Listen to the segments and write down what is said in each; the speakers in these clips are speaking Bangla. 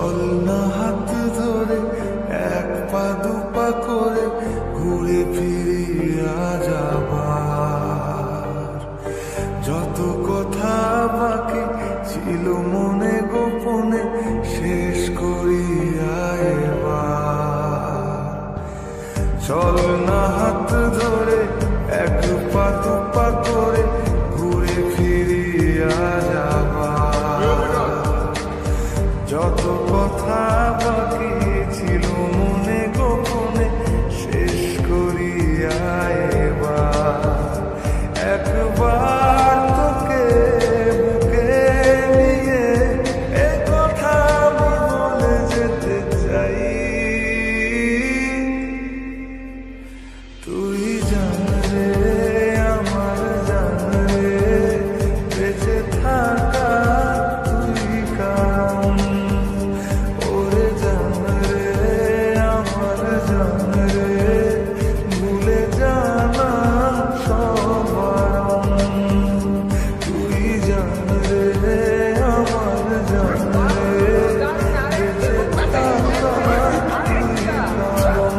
চল না হাত ধরে এক পা দুপা করে ঘুরে ফিরে আজ আবার। যত কথা বাকি ছিল মনে গোপনে শেষ করিয়া এবার। চল না হাত ধরে এক পা দুপা করে ঘুরে ফিরিয়া যাবা। যত কথা বাকি ছিল মনে গোপনে শেষ করিয়া এবার। একবার তোকে বুকে নিয়ে এ কথা আমি বলে যেতে চাই। তুই জান রে আমার জান রে, বেঁচে থাকা তুই কারণ। ওরে জান রে আমার জান রে, ভুলে জানা সব বারণ। তুই জান রে আমার জান রে, বেঁচে থাকা তুই কারণ।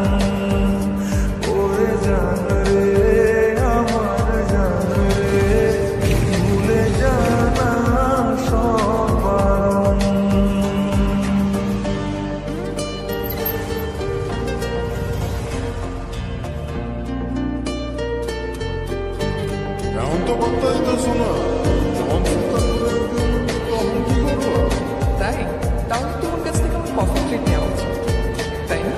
ওরে জান রে আমার জান রে, ভুলে জানা সব বারণ। এখন তো বার্তা দিতেছ না, যখন চিন্তা করে তখন কি করবো? তাই তাহলে তোমার কাছ থেকে আমার কফি ট্রিট নেওয়া উচিত, তাই না?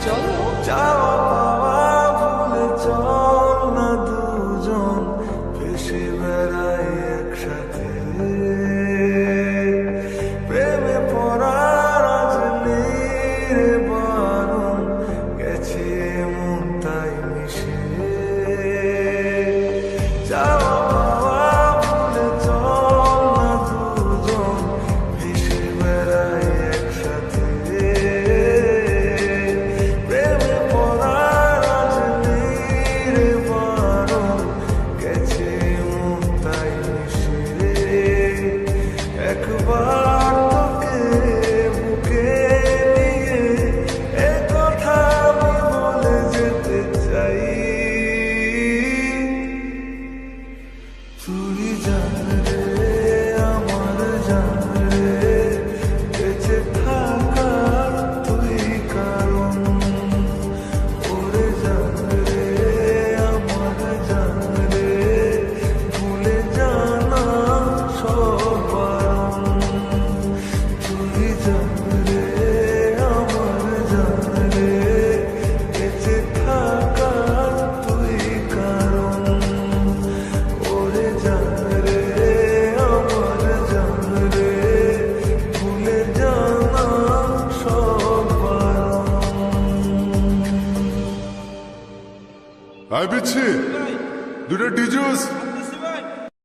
চলো। চাওয়া পাওয়া ভুলে চল না দুজন ভেসে বেড়াই একসাথে। প্রেমে পড়ার আজ নেই রে বারণ, গেছে মন তাই মিশে। চাওয়া পাওয়া ভুলে চল না দুজন ভেসে বেড়াই একসাথে। প্রেমে পড়ার আজ নেই রে বারণ, গেছে মন তাই মিশে। একবার তোকে বুকে নিয়ে এ কথা আমি বলে যেতে চাই। তুই জান রে আমার জান রে, বেঁচে থাকা তুই কারণ। ওরে জান রে আমার জান রে, ভুলে জানা সব বারণ। তুই জান রে আমার জান রে, বেঁচে থাকা তুই কারণ। ওরে জান রে আমার জান রে, ভুলে জানা সব বারণ। আই বিচ্ছি দুটো ডিজুস